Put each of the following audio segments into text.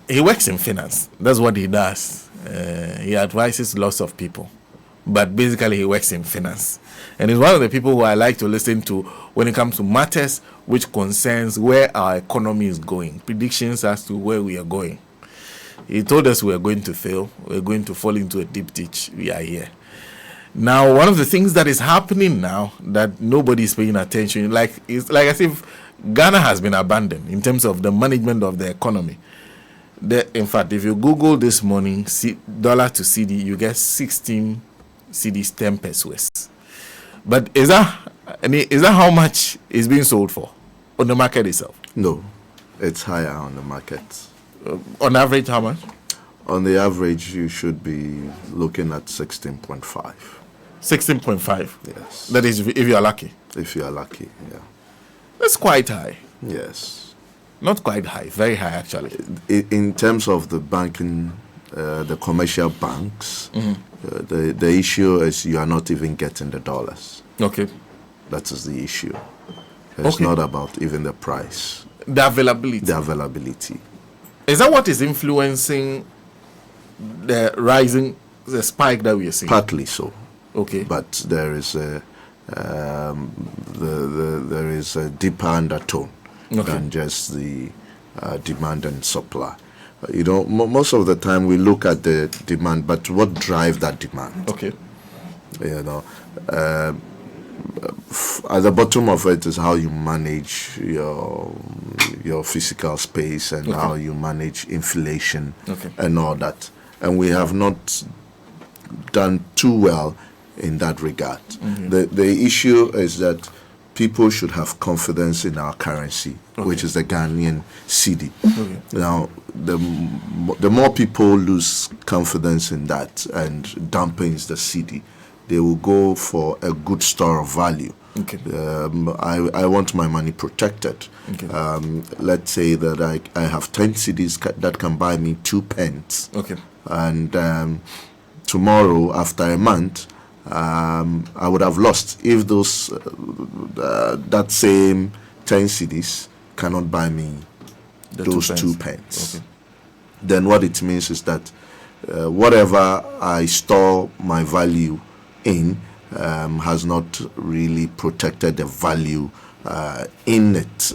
He works in finance. That's what he does. He advises lots of people, but basically he works in finance. And he's one of the people who I like to listen to when it comes to matters which concerns where our economy is going, predictions as to where we are going. He told us we are going to fail, we're going to fall into a deep ditch. We are here. Now, one of the things that is happening now that nobody is paying attention, it's like as if Ghana has been abandoned in terms of the management of the economy. In fact, if you Google this morning, dollar to CD, you get 16 CDs, 10 pesos. But is that how much is being sold for on the market itself? No, it's higher on the market. On average, how much? On the average, you should be looking at 16.5. 16.5? Yes. That is if you are lucky? If you are lucky, yeah. That's quite high. Yes. Not quite high, very high actually. In terms of the banking, the commercial banks, the issue is you are not even getting the dollars. Okay. That is the issue. It's not about even the price. The availability. The availability. Is that what is influencing the spike that we are seeing? Partly so. Okay. But there is a there is a deeper undertone than just the demand and supply. Most of the time we look at the demand, but what drives that demand? Okay. At the bottom of it is how you manage your physical space and how you manage inflation and all that. And we have not done too well in that regard. The issue is that people should have confidence in our currency, which is the Ghanaian cedi. Now, the more people lose confidence in that and dampens the cedi, they will go for a good store of value. I want my money protected. Let's say that I have 10 cedis that can buy me 2 pence. And tomorrow, after a month, I would have lost if those that same 10 cedis cannot buy me those 2 pence. Then what it means is that whatever I store my value in has not really protected the value in it.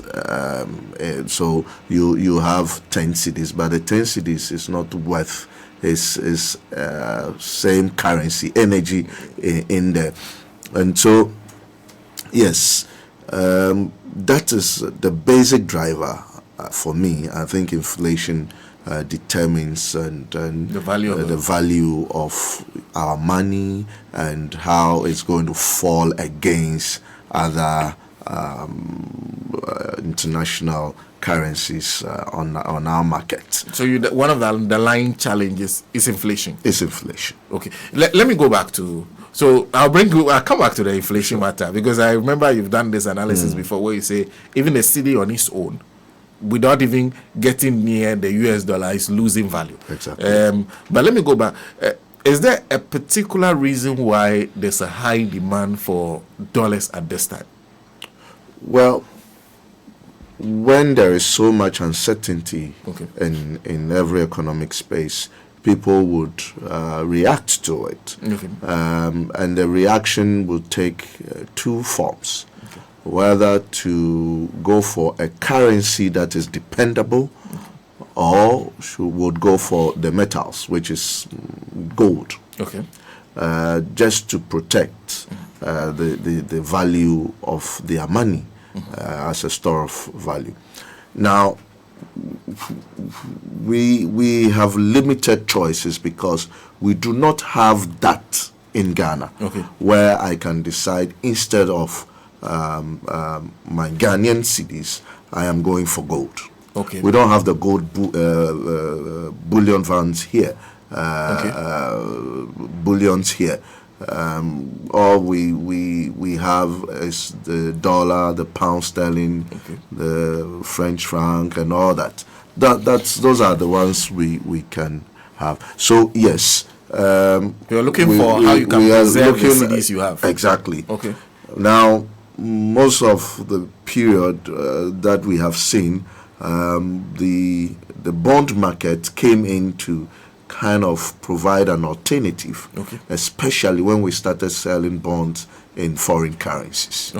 So you have 10 cedis, but the 10 cedis is not worth is same currency, energy in there. And so, yes, that is the basic driver for me. I think inflation determines and the value of our money and how it's going to fall against other international currencies on our market. So one of the underlying challenges is inflation. It's inflation. Okay. Let me go back to. So I'll come back to the inflation matter, because I remember you've done this analysis before where you say even the cedi on its own, without even getting near the US dollar, is losing value. Exactly. But let me go back. Is there a particular reason why there's a high demand for dollars at this time? Well, when there is so much uncertainty in every economic space, people would react to it. And the reaction would take two forms. Whether to go for a currency that is dependable or would go for the metals, which is gold, just to protect the value of their money as a store of value. Now, we have limited choices because we do not have that in Ghana, where I can decide instead of my Ghanaian cedis, I am going for gold. We don't have the gold bullion funds here, bullions here. All we have is the dollar, the pound sterling, the French franc, and all that. Those are the ones we can have. So yes, you're looking for how you can preserve the cedis you have. Exactly. Now, most of the period that we have seen, the the bond market came in to kind of provide an alternative, especially when we started selling bonds in foreign currencies.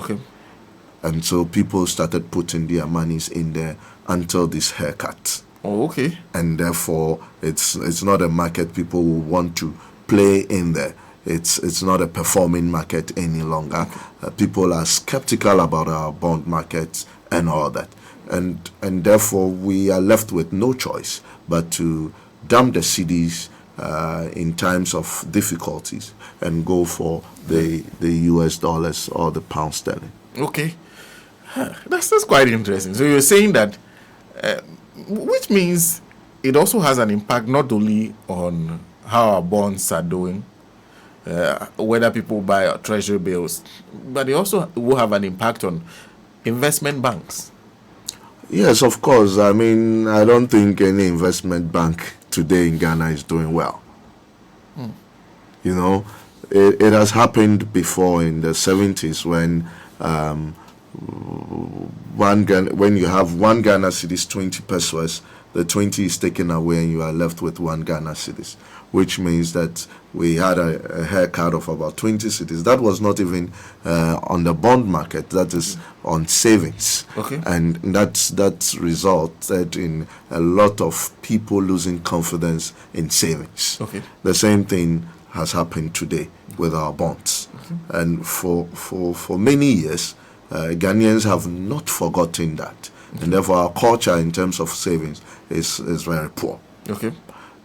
And so people started putting their monies in there until this haircut. And therefore, it's not a market people will want to play in there. It's not a performing market any longer. People are skeptical about our bond markets and all that. And therefore, we are left with no choice but to dump the cedis in times of difficulties and go for the US dollars or the pound sterling. That's quite interesting. So you're saying that, which means it also has an impact not only on how our bonds are doing, whether people buy treasury bills, but it also will have an impact on investment banks. Yes, of course. I mean, I don't think any investment bank today in Ghana is doing well. You know, it has happened before in the 70s when when you have one Ghana cedis, 20 pesos, the 20 is taken away and you are left with one Ghana cedis, which means that we had a haircut of about 20 cedis. That was not even on the bond market, that is on savings. And that's resulted in a lot of people losing confidence in savings. The same thing has happened today with our bonds. And for many years, Ghanaians have not forgotten that. And therefore our culture in terms of savings is very poor.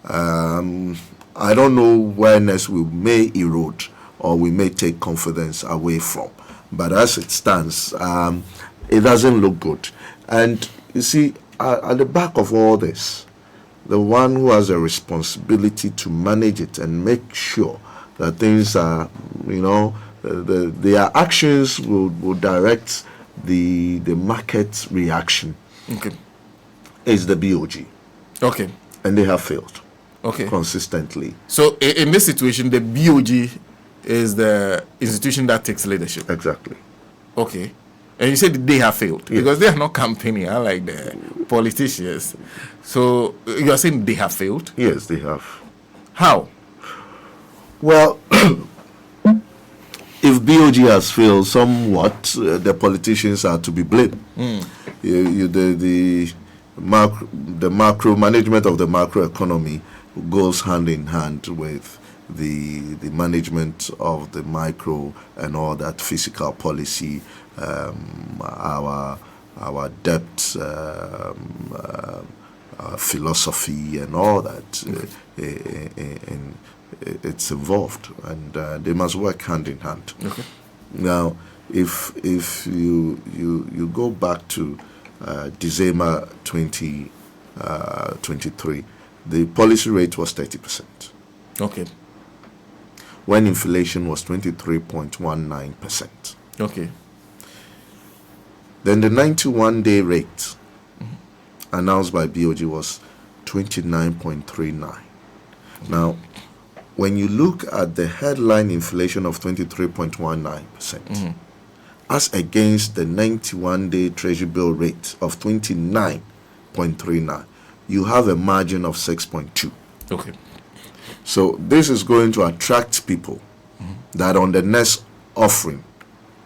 I don't know where next we may erode or we may take confidence away from. But as it stands, it doesn't look good. And you see, at the back of all this, the one who has a responsibility to manage it and make sure that things are, their actions will direct the market reaction is the BOG. And they have failed consistently. So in this situation, the BOG is the institution that takes leadership. Exactly. And you said they have failed because they are not campaigning, unlike the politicians. So you are saying they have failed? Yes, they have. How? Well, if BOG has failed somewhat, the politicians are to be blamed. The macro management of the macroeconomy goes hand in hand with the management of the micro and all that fiscal policy, our debt philosophy and all that. It's involved, and they must work hand in hand. Now, if you go back to December 2023, the policy rate was 30%. When inflation was 23.19%. Then the 91-day rate announced by BOG was 29.39. Now, when you look at the headline inflation of 23.19%, as against the 91-day treasury bill rate of 29.39, you have a margin of 6.2. So this is going to attract people that on the next offering,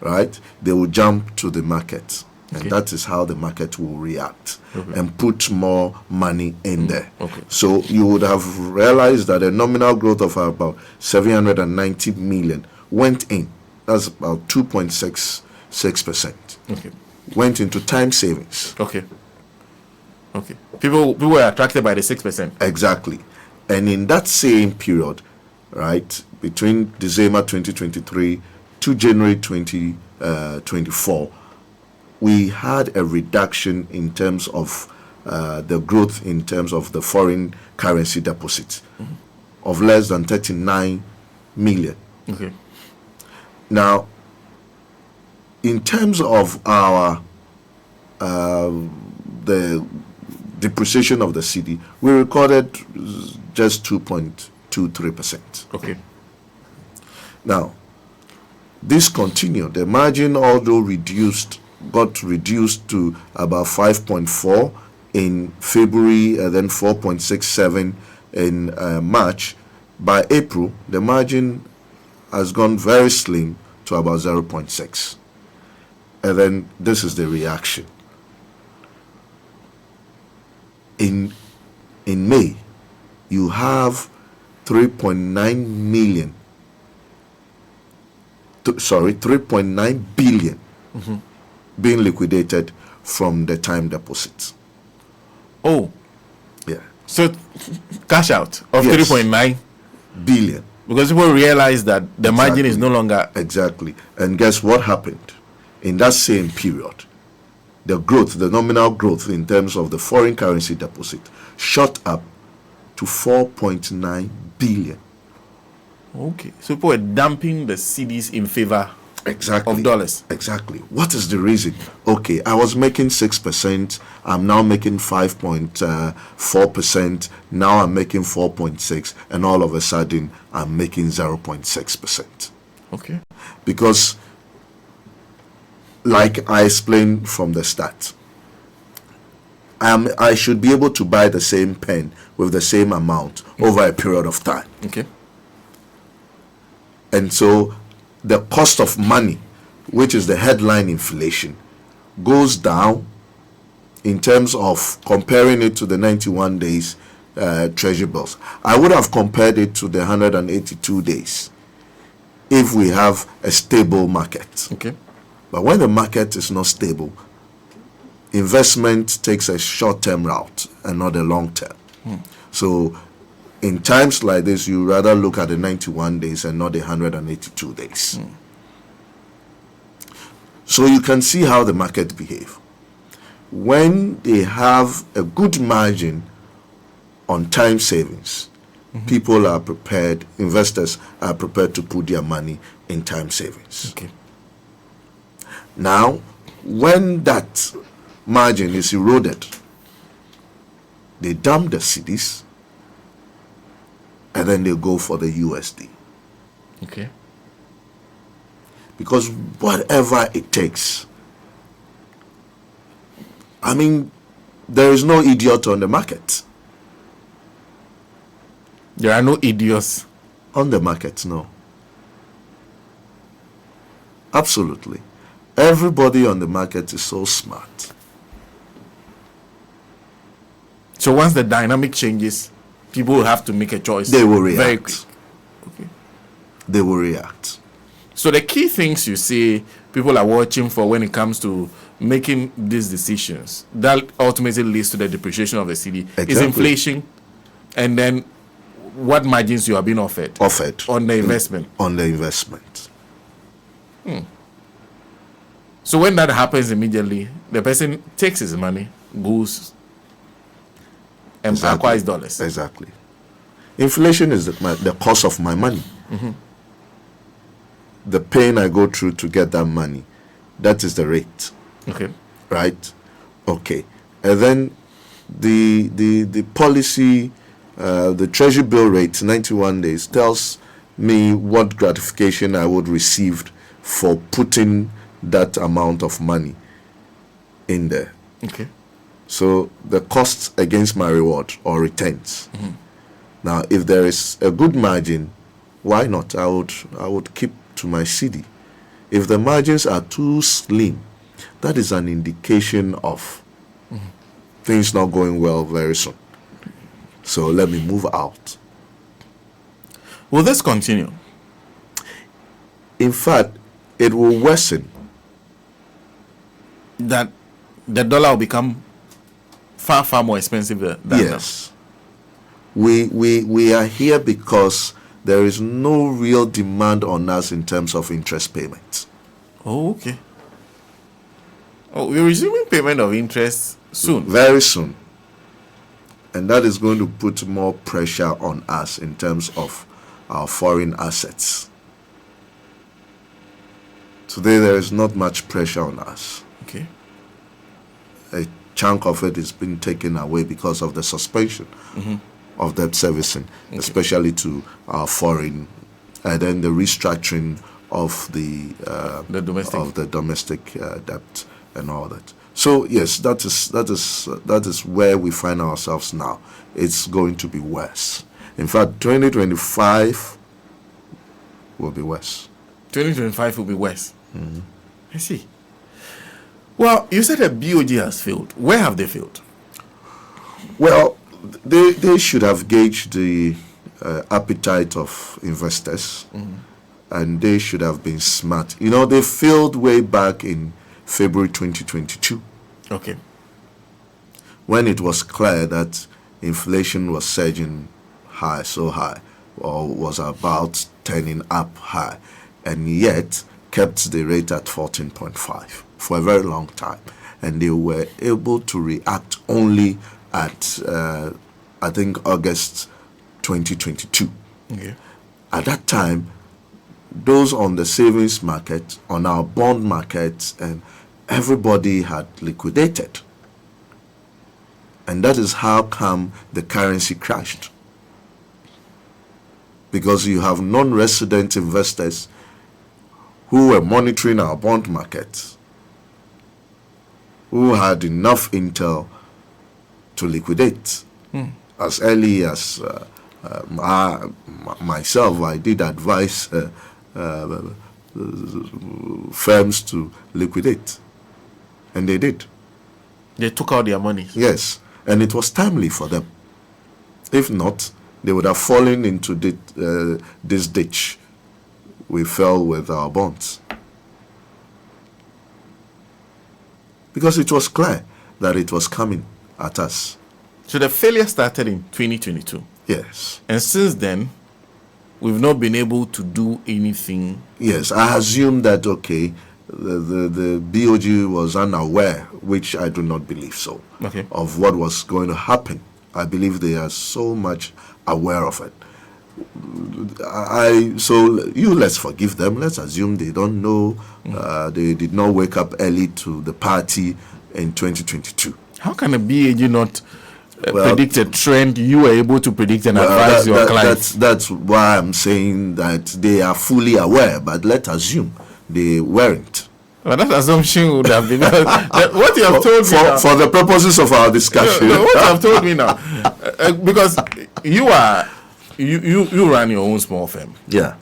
right, they will jump to the market. And that is how the market will react and put more money in there. So you would have realized that a nominal growth of about 790 million went in. That's about 2.66%. Went into time savings. People were attracted by the 6%. Exactly. And in that same period, right, between December 2023 to January 2024, we had a reduction in terms of the growth in terms of the foreign currency deposits of less than 39 million. Now, in terms of our the depreciation of the cedi, we recorded just 2.23%. Now, this continued. The margin, although got reduced to about 5.4 in February, then 4.67 in March. By April, the margin has gone very slim to about 0.6. And then this is the reaction. In May, you have 3.9 million, 3.9 billion being liquidated from the time deposits. Oh. Yeah. So cash out of Yes. 3.9 billion. because people realize that the margin is no longer. Exactly. And guess what happened? In that same period, the growth, the nominal growth in terms of the foreign currency deposit shot up to 4.9 billion. Okay. So people were dumping the cedis in favor Exactly. of dollars. Exactly. What is the reason? Okay, I was making 6%. I'm now making 5.4%. Now I'm making 4.6%. And all of a sudden, I'm making 0.6%. Okay. Because, like I explained from the start, I should be able to buy the same pen with the same amount over a period of time. Okay. And so the cost of money, which is the headline inflation, goes down in terms of comparing it to the 91 days treasury bills. I would have compared it to the 182 days if we have a stable market. Okay. But when the market is not stable, investment takes a short-term route and not a long-term. So in times like this, you rather look at the 91 days and not the 182 days. So you can see how the market behave. When they have a good margin on time savings, people are prepared, investors are prepared to put their money in time savings. Okay. Now, when that margin is eroded, they dump the cedis and then they go for the USD. Okay. Because whatever it takes, I mean, there is no idiot on the market. There are no idiots On the market, no. Absolutely. Everybody on the market is so smart. So once the dynamic changes, people will have to make a choice. They will Very react. quick. Okay. They will react. So the key things you see people are watching for when it comes to making these decisions that ultimately leads to the depreciation of the cedi is Exactly. inflation, and then what margins you are being offered on the investment. On the investment. So when that happens immediately, the person takes his money, goes and acquires dollars. Exactly. Inflation is the cost of my money. The pain I go through to get that money, that is the rate. Okay. Right? Okay. And then the policy, the treasury bill rate, 91 days, tells me what gratification I would receive for putting that amount of money in there. Okay. So the costs against my reward or returns. Now, if there is a good margin, why not? I would keep to my cedi. If the margins are too slim, that is an indication of things not going well very soon. So let me move out. Will this continue? In fact, it will worsen. That the dollar will become far, far more expensive than Yes. We are here because there is no real demand on us in terms of interest payments. Oh, okay. Oh, we're resuming payment of interest soon. Very soon. And that is going to put more pressure on us in terms of our foreign assets. Today there is not much pressure on us. Okay. A chunk of it is being taken away because of the suspension of debt servicing, especially to our foreign, and then the restructuring of the domestic domestic debt and all that. So yes, that is where we find ourselves now. It's going to be worse. In fact, 2025 will be worse. 2025 will be worse. I see. Well, you said that BOG has failed. Where have they failed? Well, they should have gauged the appetite of investors, and they should have been smart. You know, they failed way back in February 2022. Okay. When it was clear that inflation was surging high, so high, or was about turning up high, and yet kept the rate at 14.5 for a very long time. And they were able to react only at, I think, August 2022. Okay. At that time, those on the savings market, on our bond market, and everybody had liquidated. And that is how come the currency crashed. Because you have non-resident investors who were monitoring our bond markets, who had enough intel to liquidate. As early as myself, I did advise firms to liquidate, and they did. They took out their money. Yes, and it was timely for them. If not, they would have fallen into this ditch we fell with our bonds. Because it was clear that it was coming at us. So the failure started in 2022. Yes. And since then, we've not been able to do anything. Yes, I assume that, okay, the BOG was unaware, which I do not believe so, Okay. of what was going to happen. I believe they are so much aware of it. So let's forgive them. Let's assume they don't know. They did not wake up early to the party in 2022. How can a BAG not predict a trend you were able to predict and advise your clients? That's why I'm saying that they are fully aware, but let's assume they weren't. Well, that assumption would have been what you have told me now, for the purposes of our discussion. No, what you have told me now, because you run your own small firm. Yeah.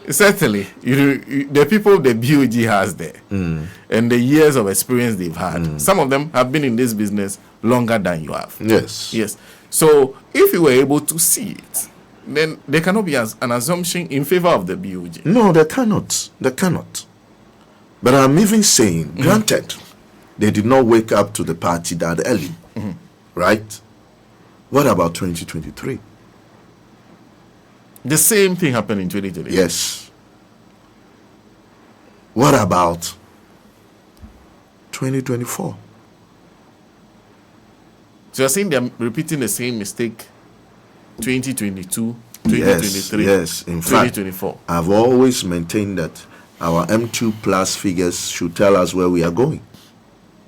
Certainly, the people the BOG has there, and the years of experience they've had, some of them have been in this business longer than you have. Yes. Yes. So if you were able to see it, then there cannot be an assumption in favor of the BOG. No, they cannot. They cannot. But I'm even saying, granted, they did not wake up to the party that early, right? What about 2023? The same thing happened in 2023. Yes. What about 2024? So you're saying they're repeating the same mistake 2022, 2023, yes. In fact, 2024. I've always maintained that our M2 plus figures should tell us where we are going.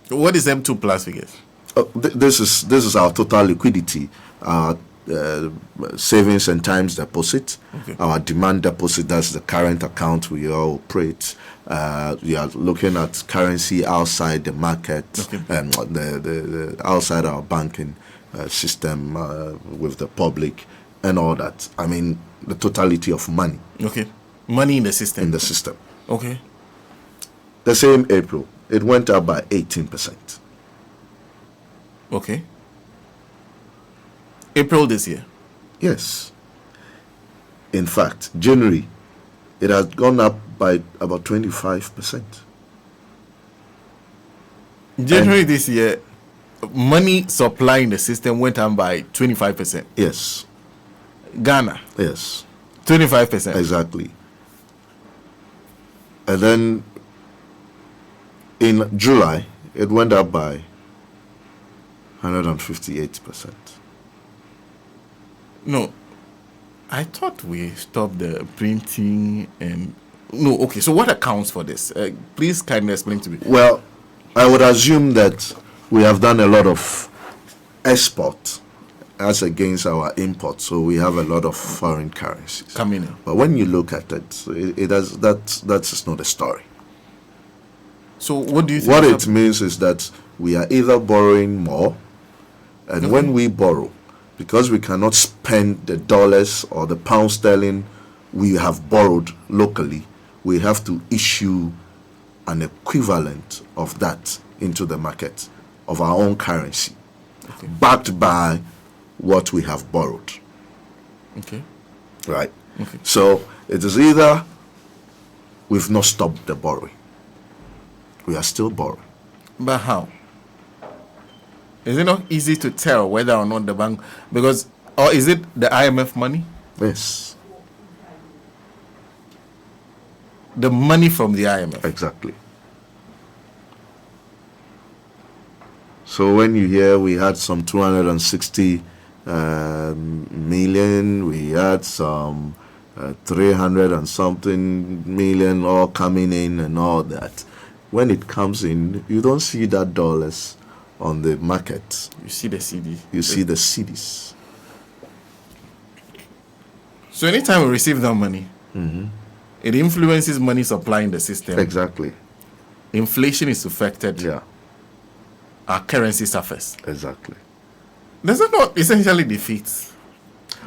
What is M2 plus figures? This is our total liquidity, our savings and times deposit, our demand deposit. That's the current account we all operate. We are looking at currency outside the market, and the outside our banking system with the public and all that. I mean, the totality of money. Okay, money in the system. In the system. Okay. The same April, it went up by 18%. Okay. April this year? Yes. In fact, January, it has gone up by about 25%. January this year, money supply in the system went up by 25%. Yes. Ghana? Yes. 25%. Exactly. And then in July, it went up by 158%. No, I thought we stopped the printing and... No, okay, so what accounts for this? Please kindly explain to me. Well, I would assume that we have done a lot of export as against our import, so we have a lot of foreign currencies coming in. But when you look at it, that's not the story. So what do you think? What it means is that we are either borrowing more, and when we borrow, because we cannot spend the dollars or the pound sterling we have borrowed locally, we have to issue an equivalent of that into the market of our own currency, backed by what we have borrowed. Okay. Right. Okay. So it is either we've not stopped the borrowing, we are still borrowing. But how? Is it not easy to tell whether or not the bank, because, or is it the IMF money? Yes. The money from the IMF. Exactly. So when you hear we had some 260 million, we had some 300 and something million all coming in and all that. When it comes in, you don't see that dollars on the market. You see the CD. You see the CDs. So anytime we receive that money, it influences money supply in the system. Exactly. Inflation is affected. Yeah. Our currency suffers. Exactly. Does that not essentially defeat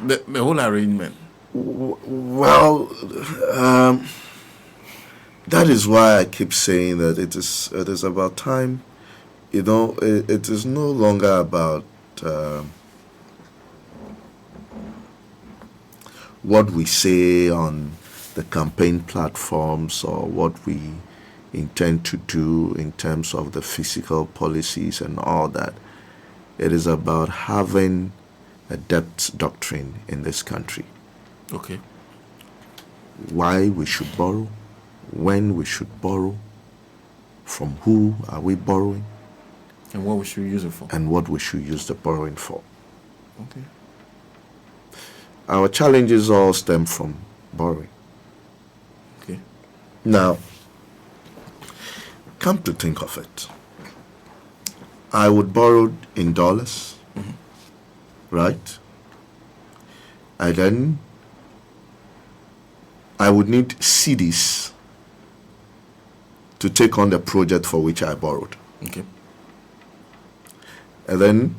the whole arrangement? Well, that is why I keep saying that it is about time. You know, it is no longer about what we say on the campaign platforms or what we intend to do in terms of the fiscal policies and all that. It is about having a debt doctrine in this country. Okay. Why we should borrow, when we should borrow, from who are we borrowing, and what we should use it for. And what we should use the borrowing for. Okay. Our challenges all stem from borrowing. Okay. Now, come to think of it, I would borrow in dollars, right? And then I would need CDs to take on the project for which I borrowed. Okay. And then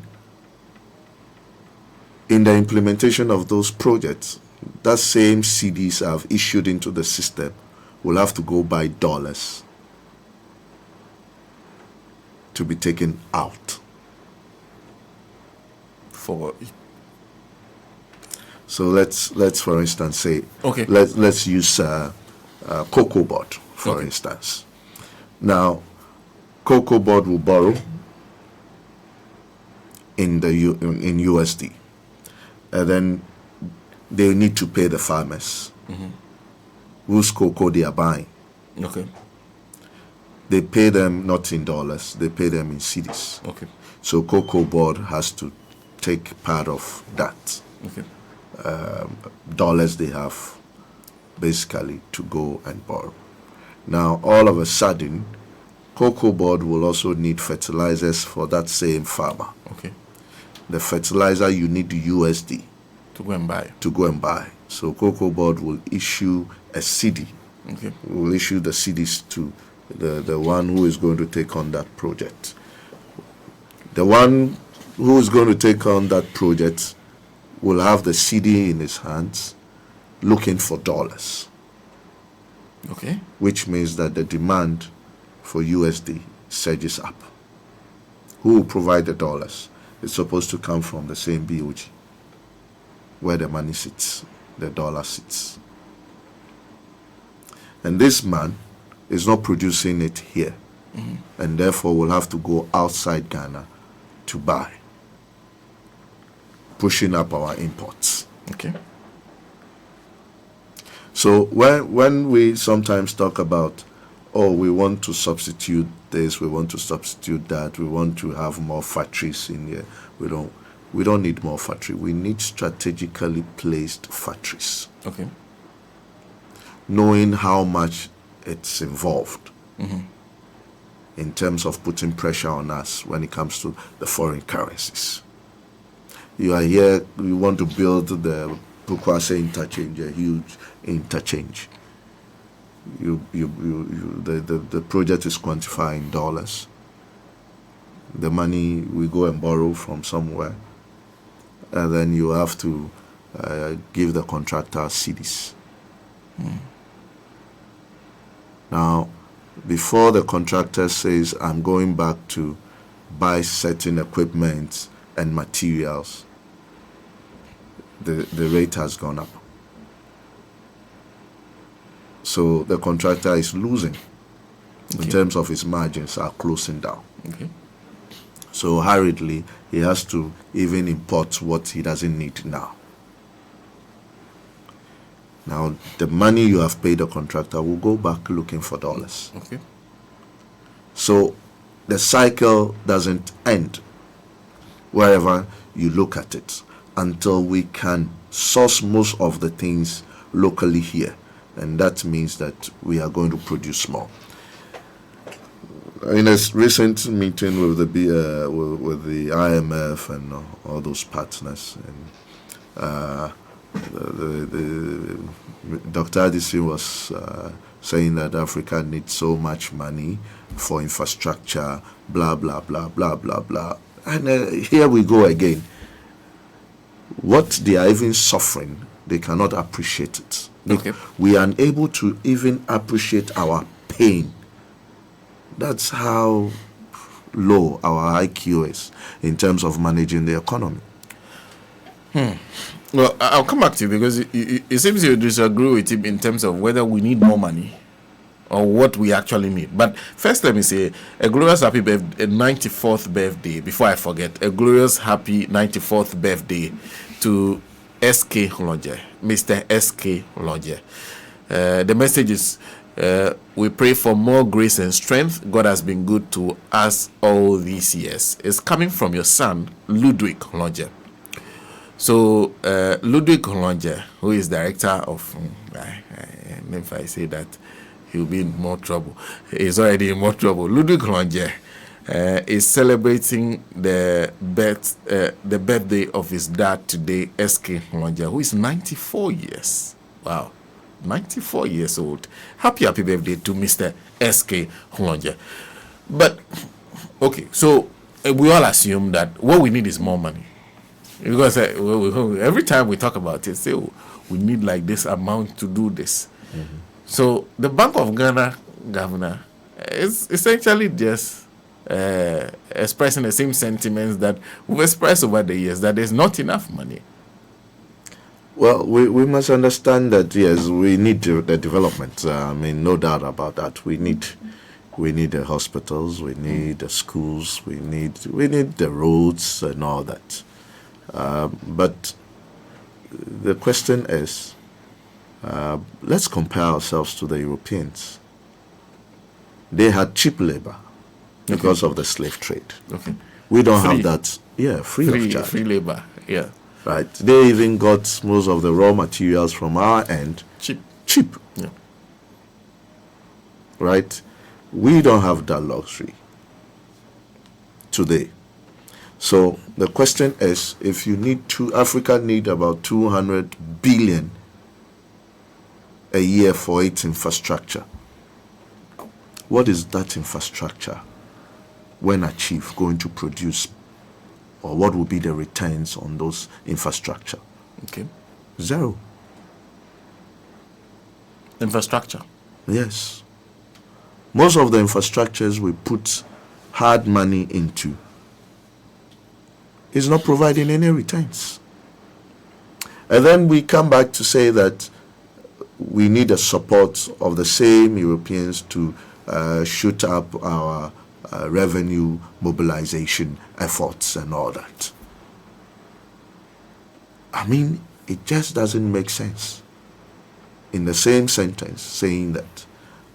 in the implementation of those projects, that same CDs I've issued into the system will have to go buy dollars to be taken out. For so let's for instance say, okay, let's use Cocoa Board for instance. Now, Cocoa Board will borrow in USD, and then they need to pay the farmers whose cocoa they are buying. Okay. They pay them not in dollars, they pay them in cedis. Okay. So Cocoa Board has to take part of that. Okay. Dollars they have basically to go and borrow. Now, all of a sudden, Cocoa Board will also need fertilizers for that same farmer. Okay. The fertilizer you need the USD to go and buy. So Cocoa Board will issue a CD. Okay. Will issue the CDs to the one who is going to take on that project. The one who is going to take on that project will have the CD in his hands looking for dollars. Okay. Which means that the demand for USD surges up. Who will provide the dollars? It's supposed to come from the same BOG where the money sits, the dollar sits. And this man is not producing it here, and therefore will have to go outside Ghana to buy, pushing up our imports. Okay. So when we sometimes talk about, oh, we want to substitute this, we want to substitute that, we want to have more factories in here, we don't need more factory. We need strategically placed factories. Okay. Knowing how much it's involved in terms of putting pressure on us when it comes to the foreign currencies. You are here, you want to build the Bukwase interchange, a huge interchange. the project is quantified in dollars. The money we go and borrow from somewhere, and then you have to give the contractor cedis. Now, before the contractor says, I'm going back to buy certain equipment and materials, the rate has gone up. So the contractor is losing in terms of his margins are closing down. Okay. So hurriedly, he has to even import what he doesn't need now. Now, the money you have paid the contractor will go back looking for dollars. Okay. So the cycle doesn't end wherever you look at it until we can source most of the things locally here. And that means that we are going to produce more. In a recent meeting with the IMF and all those partners, and Dr. Addison was saying that Africa needs so much money for infrastructure, blah, blah, blah, blah, blah, blah. And here we go again. What they are even suffering, they cannot appreciate it. Okay. We are unable to even appreciate our pain. That's how low our IQ is in terms of managing the economy. Well, I'll come back to you because it seems you disagree with him in terms of whether we need more money or what we actually need. But first, let me say a glorious happy birthday, 94th birthday, before I forget, a glorious happy 94th birthday to SK Lodge, Mr. SK Lodge. The message is, we pray for more grace and strength. God has been good to us all these years. It's coming from your son, Ludwig Lodge. So, Ludwig Lodge, who is director of, if I say that, he'll be in more trouble. He's already in more trouble. Ludwig Lodge is celebrating the birthday of his dad today, SK Lodge, who is 94 years. Wow. 94 years old. Happy birthday to Mr. SK Lodge. But, okay, so we all assume that what we need is more money. Because every time we talk about it, say, we need like this amount to do this. Mm-hmm. So the Bank of Ghana governor is essentially just expressing the same sentiments that we've expressed over the years, that there's not enough money. Well, we must understand that, yes, we need the development. No doubt about that. We need the hospitals, we need the schools, we need the roads and all that. But the question is, let's compare ourselves to the Europeans. They had cheap labor because of the slave trade. Okay. We don't have that. Yeah, free of charge. Free labor, yeah. Right. They even got most of the raw materials from our end. Cheap. Yeah. Right? We don't have that luxury today. So the question is, if you need Africa need about 200 billion a year for its infrastructure. What is that infrastructure, when achieved, going to produce? Or what will be the returns on those infrastructure? Okay. Zero. Infrastructure? Yes. Most of the infrastructures we put hard money into is not providing any returns. And then we come back to say that we need the support of the same Europeans to shoot up our revenue mobilization efforts and all that. It just doesn't make sense. In the same sentence, saying that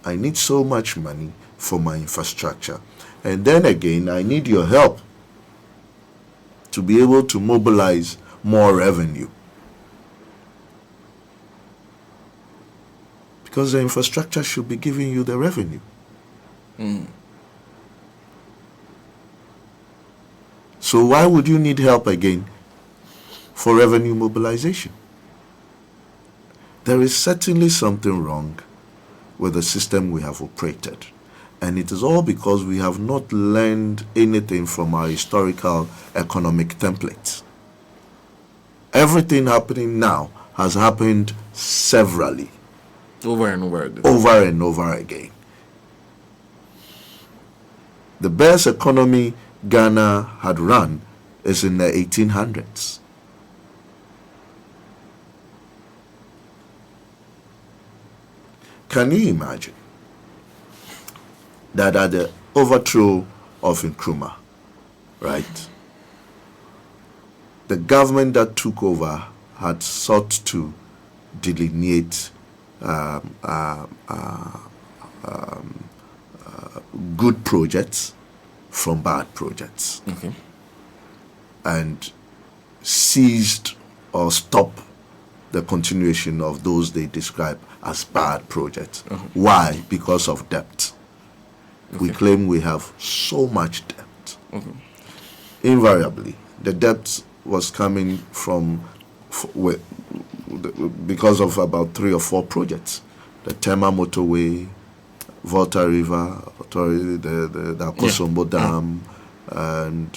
I need so much money for my infrastructure, and then again, I need your help to be able to mobilize more revenue. Because the infrastructure should be giving you the revenue. So why would you need help again for revenue mobilization? There is certainly something wrong with the system we have operated. And it is all because we have not learned anything from our historical economic templates. Everything happening now has happened severally. Over and over again. Over and over again. The best economy Ghana had run is in the 1800s. Can you imagine that at the overthrow of Nkrumah, right, the government that took over had sought to delineate good projects from bad projects, okay, and seized or stopped the continuation of those they describe as bad projects. Why? Because of debt. We claim we have so much debt. Invariably, the debt was coming from because of about 3 or 4 projects: the Tema Motorway, Volta River, the Akosombo Dam, and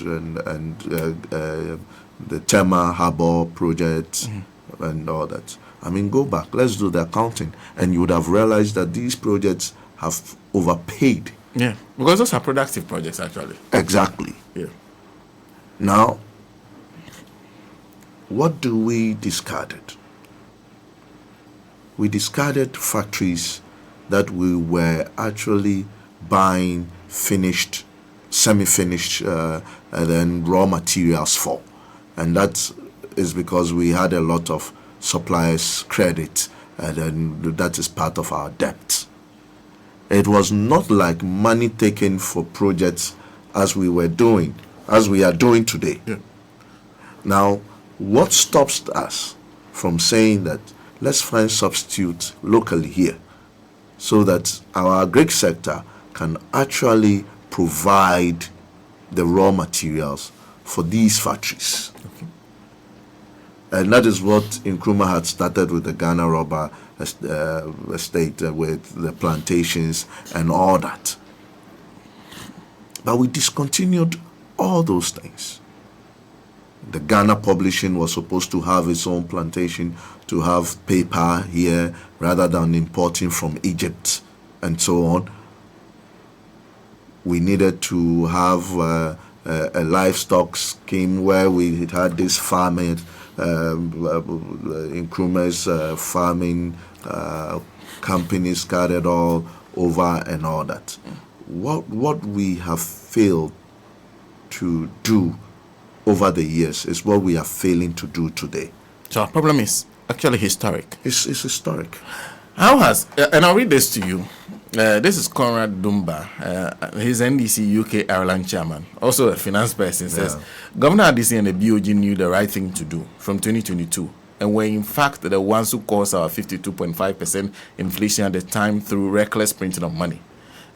the Tema Harbour project, and all that. I mean, go back, let's do the accounting, and you would have realized that these projects have overpaid. Yeah, because those are productive projects, actually. Exactly. Yeah. Now, what do we discarded? We discarded factories that we were actually buying finished, semi-finished, and then raw materials for. And that is because we had a lot of suppliers' credit, and then that is part of our debt. It was not like money taken for projects as we are doing today. Yeah. Now, what stops us from saying that let's find substitutes locally here so that our agri sector can actually provide the raw materials for these factories? Okay. And that is what Nkrumah had started with the Ghana rubber estate, with the plantations and all that. But we discontinued all those things. The Ghana publishing was supposed to have its own plantation, to have paper here rather than importing from Egypt and so on. We needed to have a livestock scheme where we had this farming, Nkrumah's farming companies scattered all over and all that. What we have failed to do over the years is what we are failing to do today. So our problem is actually historic. It's historic. How has, and I'll read this to you. This is Conrad Dumba. He's NDC UK Ireland chairman, also a finance person. Says Governor Adisi and the BOG knew the right thing to do from 2022, and were in fact the ones who caused our 52.5% inflation at the time through reckless printing of money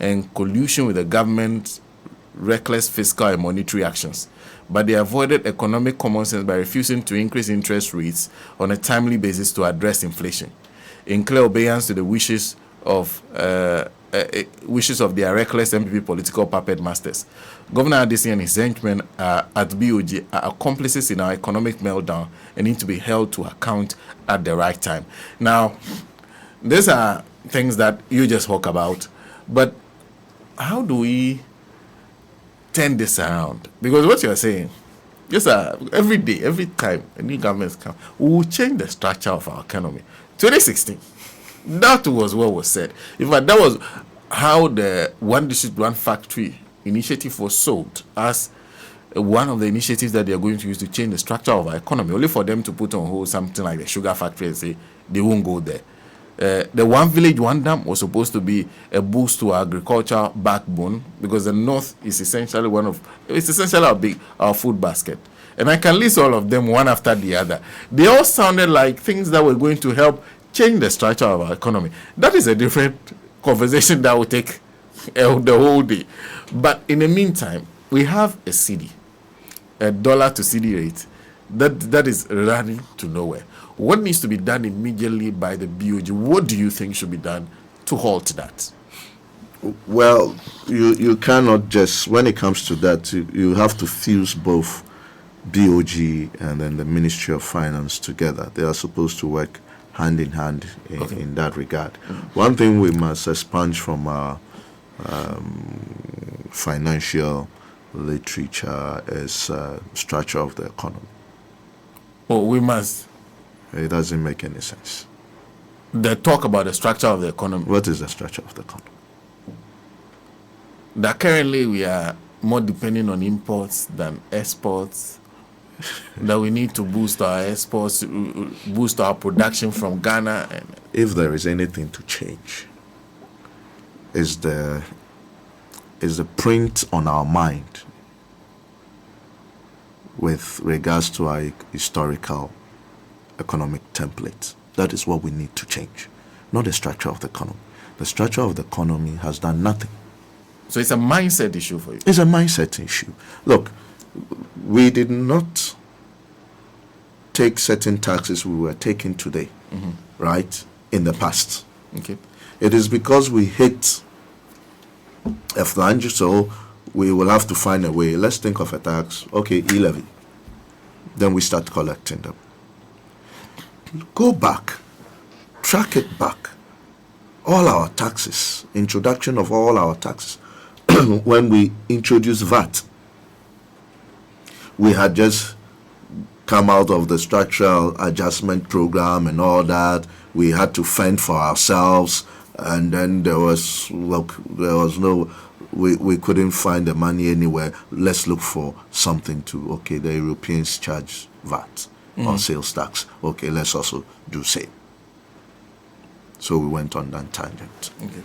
and collusion with the government's reckless fiscal and monetary actions. But they avoided economic common sense by refusing to increase interest rates on a timely basis to address inflation, in clear obedience to the wishes of their reckless MPP political puppet masters. Governor Adesi and his henchmen at BOG are accomplices in our economic meltdown and need to be held to account at the right time. Now, these are things that you just spoke about, but how do we turn this around? Because what you're saying, just every day, every time a new government comes, we will change the structure of our economy. 2016, that was what was said. In fact, that was how the One District, One Factory initiative was sold as one of the initiatives that they are going to use to change the structure of our economy, only for them to put on hold something like the sugar factory and say they won't go there. The One Village, One Dam was supposed to be a boost to our agricultural backbone, because the North is essentially our food basket. And I can list all of them one after the other. They all sounded like things that were going to help change the structure of our economy. That is a different conversation that will take the whole day. But in the meantime, we have a cedi, a dollar to cedi rate that is running to nowhere. What needs to be done immediately by the BOG? What do you think should be done to halt that? Well, you cannot just, when it comes to that, you have to fuse both BOG and then the Ministry of Finance together. They are supposed to work hand in hand in that regard. One thing we must expunge from our financial literature is structure of the economy. Oh, we must. It doesn't make any sense. The talk about the structure of the economy. What is the structure of the economy? That currently we are more depending on imports than exports. That we need to boost our exports, boost our production from Ghana. If there is anything to change, is the print on our mind with regards to our historical economic template. That is what we need to change, not the structure of the economy. The structure of the economy has done nothing. So it's a mindset issue for you? It's a mindset issue. Look, we did not take certain taxes we were taking today, right, in the past. Okay. It is because we hit a flange, so we will have to find a way. Let's think of a tax. Okay, e-levy. Then we start collecting them. Go back, track it back. All our taxes, introduction of all our taxes. When we introduced VAT, we had just come out of the structural adjustment program and all that. We had to fend for ourselves, and then we couldn't find the money anywhere. Let's look for something to, okay, the Europeans charge VAT on sales tax. Okay, let's also do same. So we went on that tangent. Okay.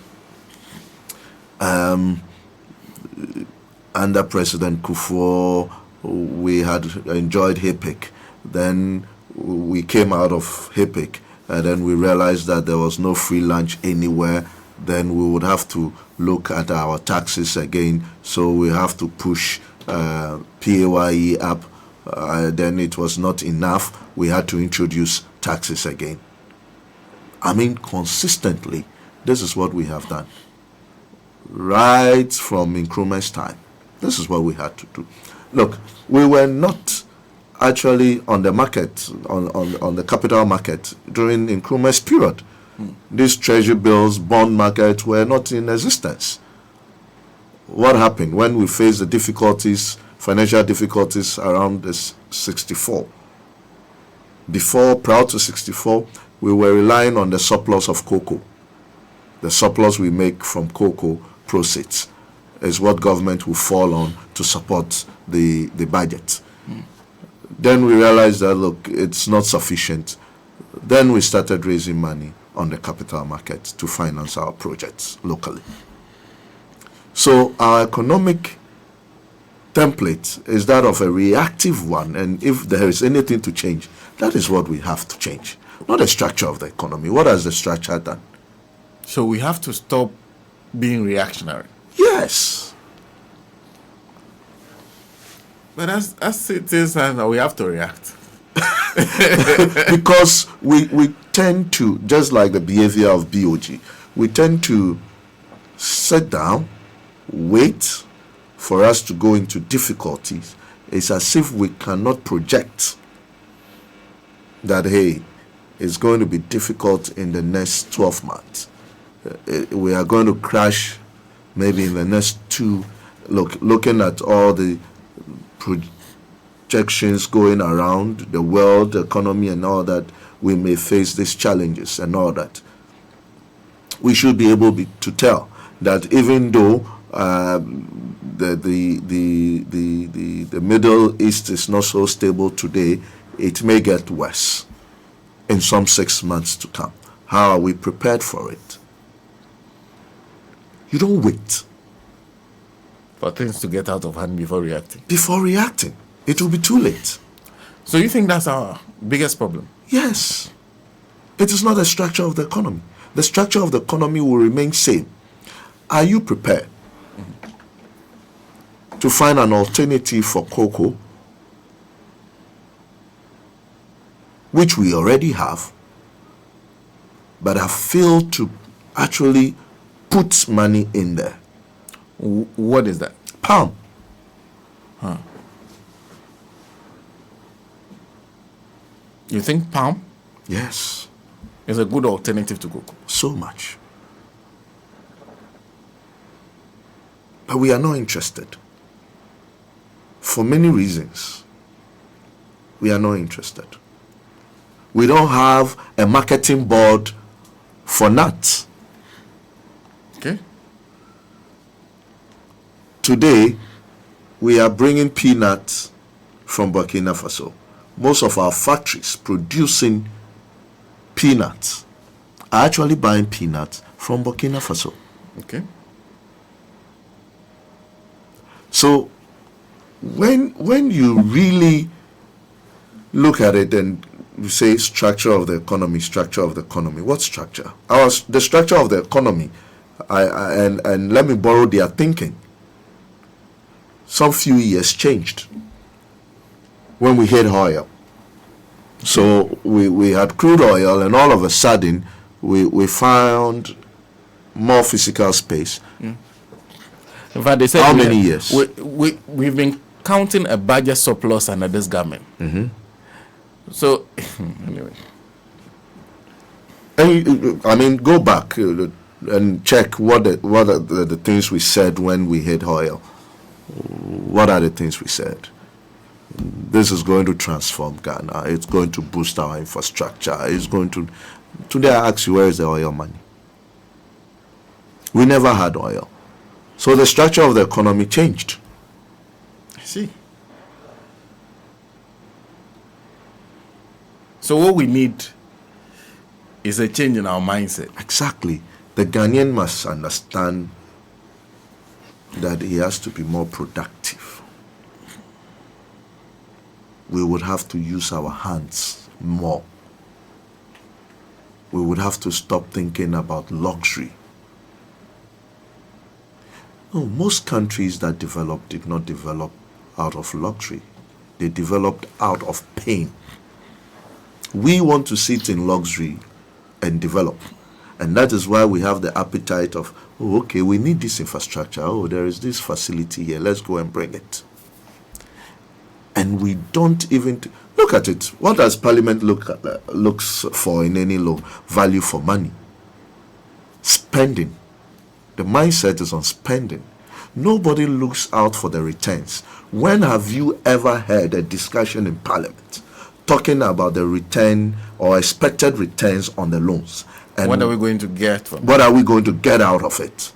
Under President Kufuor, we had enjoyed HIPIC. Then we came out of HIPIC, and then we realized that there was no free lunch anywhere. Then we would have to look at our taxes again. So we have to push PAYE up. Then it was not enough. We had to introduce taxes again. I mean, consistently, this is what we have done. Right from Nkrumah's time, this is what we had to do. Look, we were not actually on the market, on the capital market during Nkrumah's period. These treasury bills, bond markets were not in existence. What happened when we faced the difficulties, financial difficulties around this 64? Prior to 64, we were relying on the surplus of cocoa. The surplus we make from cocoa proceeds is what government will fall on to support the budget. Then we realized that, look, it's not sufficient. Then we started raising money on the capital market to finance our projects locally. So our economic template is that of a reactive one, and if there is anything to change, that is what we have to change, not the structure of the economy. What has the structure done? So we have to stop being reactionary. Yes. But as it is, we have to react. Because we tend to, just like the behavior of BOG, we tend to sit down, wait for us to go into difficulties. It's as if we cannot project that, hey, it's going to be difficult in the next 12 months. We are going to crash maybe in the next 2. Looking at all the projections going around the world economy and all that, we may face these challenges and all that. We should be able to tell that even though the Middle East is not so stable today, it may get worse in some 6 months to come. How are we prepared for it? You don't wait for things to get out of hand before reacting. Before reacting, it will be too late. So you think that's our biggest problem? Yes. It is not the structure of the economy. The structure of the economy will remain same. Are you prepared to find an alternative for cocoa, which we already have, but have failed to actually puts money in there. What is that? Palm. You think palm Yes. is a good alternative to cocoa? So much. But we are not interested. For many reasons, we are not interested. We don't have a marketing board for nuts. Okay. Today, we are bringing peanuts from Burkina Faso. Most of our factories producing peanuts are actually buying peanuts from Burkina Faso. Okay. So when you really look at it and you say structure of the economy, what structure? The structure of the economy, and let me borrow their thinking. Some few years changed when we hit oil. So we had crude oil, and all of a sudden we found more physical space. In fact, they said how many years? We've been counting a budget surplus under this government. So anyway, and I mean, go back and check what are the things we said when we hit oil. What are the things we said? This is going to transform Ghana. It's going to boost our infrastructure. It's going to. Today I ask you, where is the oil money? We never had oil. So the structure of the economy changed. I see. So what we need is a change in our mindset. Exactly. The Ghanaian must understand that he has to be more productive. We would have to use our hands more. We would have to stop thinking about luxury. No, most countries that developed did not develop out of luxury. They developed out of pain. We want to sit in luxury and develop. And that is why we have the appetite of, oh, okay, we need this infrastructure. Oh, there is this facility here. Let's go and bring it. And we don't even look at it. What does Parliament looks for in any law? Value for money. Spending. The mindset is on spending. Nobody looks out for the returns. When have you ever heard a discussion in Parliament talking about the return or expected returns on the loans? And what are we going to get from it? What are we going to get out of it?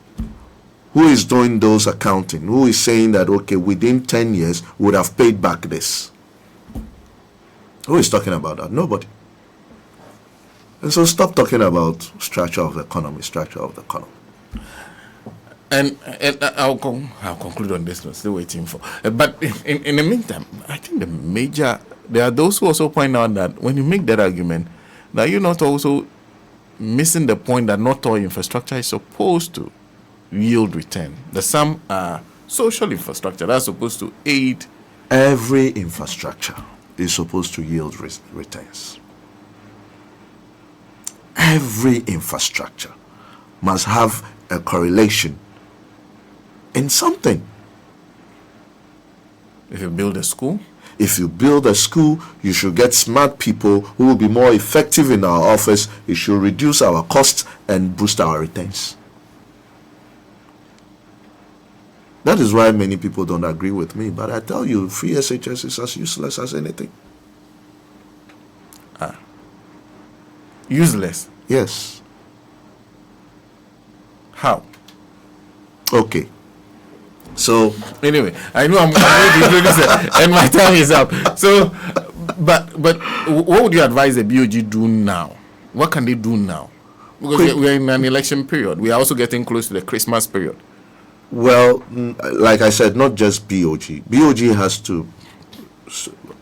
Who is doing those accounting? Who is saying that, okay, within 10 years, we would have paid back this? Who is talking about that? Nobody. And so stop talking about structure of the economy. And I'll conclude on this one. Still waiting for. But in the meantime, I think there are those who also point out that when you make that argument, that you're not also missing the point that not all infrastructure is supposed to yield return. That some are social infrastructure that's supposed to aid. Every infrastructure is supposed to yield returns. Every infrastructure must have a correlation in something. If you build a school, you should get smart people who will be more effective in our office. It should reduce our costs and boost our returns. That is why many people don't agree with me. But I tell you, free SHS is as useless as anything. Useless? Yes. How? Okay. So anyway, I know I'm going to introduce it, and my time is up. So, but what would you advise the BOG do now? What can they do now? Because we're in an election period. We are also getting close to the Christmas period. Well, like I said, not just BOG. BOG has to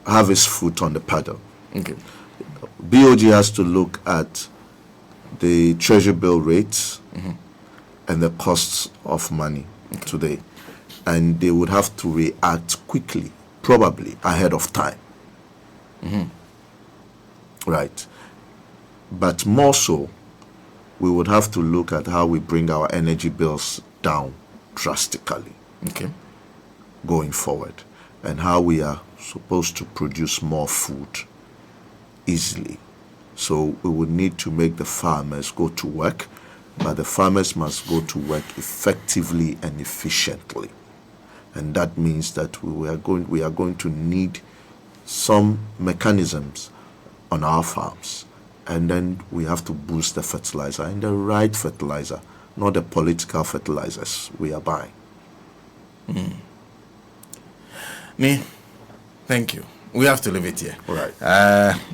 have his foot on the paddle. Okay. BOG has to look at the treasury bill rates and the costs of money today. And they would have to react quickly, probably ahead of time. Right. But more so, we would have to look at how we bring our energy bills down drastically going forward, and how we are supposed to produce more food easily. So we would need to make the farmers go to work, but the farmers must go to work effectively and efficiently. And that means that we are going to need some mechanisms on our farms. And then we have to boost the fertilizer, and the right fertilizer, not the political fertilizers we are buying. Thank you. We have to leave it here. All right.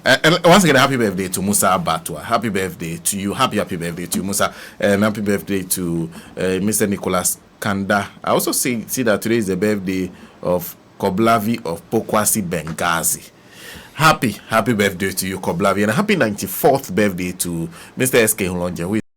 And once again, happy birthday to Musa Abatwa. Happy birthday to you. Happy birthday to you, Musa. And happy birthday to Mr. Nicholas Kanda. I also see that today is the birthday of Koblavi of Pokwasi, Benghazi. Happy birthday to you, Koblavi. And a happy 94th birthday to Mr. SK Hulonje.